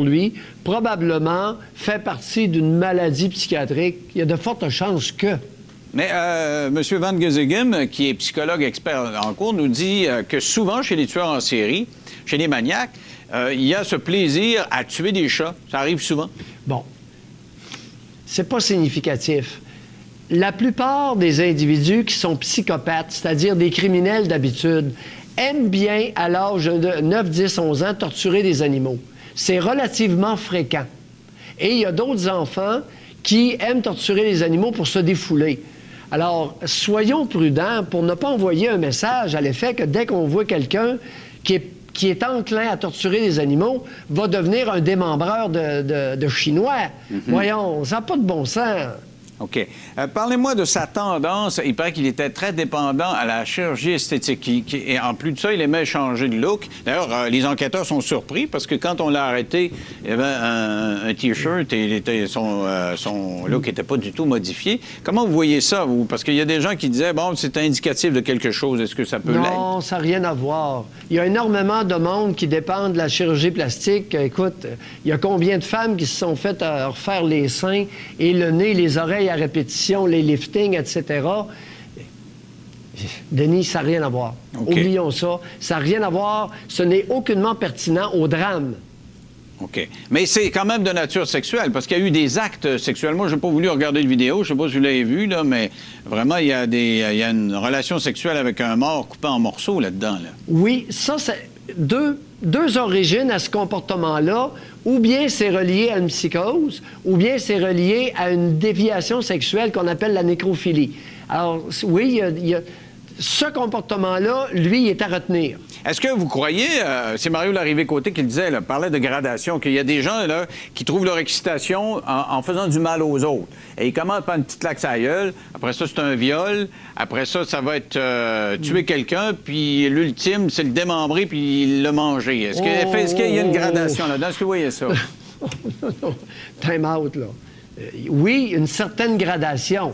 lui, probablement fait partie d'une maladie psychiatrique. Il y a de fortes chances que... Mais M. Van Gezegem, qui est psychologue expert en cours, nous dit que souvent, chez les tueurs en série, chez les maniaques, il y a ce plaisir à tuer des chats. Ça arrive souvent. Bon. C'est pas significatif. La plupart des individus qui sont psychopathes, c'est-à-dire des criminels d'habitude, aiment bien, à l'âge de 9, 10, 11 ans, torturer des animaux. C'est relativement fréquent. Et il y a d'autres enfants qui aiment torturer les animaux pour se défouler. Alors, soyons prudents pour ne pas envoyer un message à l'effet que dès qu'on voit quelqu'un qui est enclin à torturer les animaux, va devenir un démembreur de Chinois. Voyons, ça n'a pas de bon sens. OK. Parlez-moi de sa tendance. Il paraît qu'il était très dépendant à la chirurgie esthétique. Et en plus de ça, il aimait changer de look. D'ailleurs, les enquêteurs sont surpris parce que quand on l'a arrêté, il y avait un T-shirt et son look n'était pas du tout modifié. Comment vous voyez ça, vous? Parce qu'il y a des gens qui disaient, bon, c'est indicatif de quelque chose. Est-ce que ça peut l'être? Non, ça n'a rien à voir. Il y a énormément de monde qui dépend de la chirurgie plastique. Écoute, il y a combien de femmes qui se sont faites refaire les seins et le nez, les oreilles à répétition, les liftings, etc. Denis, ça n'a rien à voir. Okay. Oublions ça. Ça n'a rien à voir. Ce n'est aucunement pertinent au drame. OK. Mais c'est quand même de nature sexuelle, parce qu'il y a eu des actes sexuels. Moi, je n'ai pas voulu regarder le vidéo, je ne sais pas si vous l'avez vu, là, mais vraiment, il y a une relation sexuelle avec un mort coupé en morceaux là-dedans. Là. Oui, ça, c'est deux origines à ce comportement-là. Ou bien c'est relié à une psychose, ou bien c'est relié à une déviation sexuelle qu'on appelle la nécrophilie. Alors, oui, ce comportement-là, lui, il est à retenir. Est-ce que vous croyez, c'est Mario Larrivé-Côté qui le disait, là, parlait de gradation, qu'il y a des gens là, qui trouvent leur excitation en faisant du mal aux autres. Et ils commencent par une petite claque à la gueule, après ça, c'est un viol, après ça, ça va être tuer quelqu'un, puis l'ultime, c'est le démembrer puis le manger. Est-ce qu'il y a une gradation là-dedans? Est-ce que vous voyez ça? Time out, là. Oui, une certaine gradation.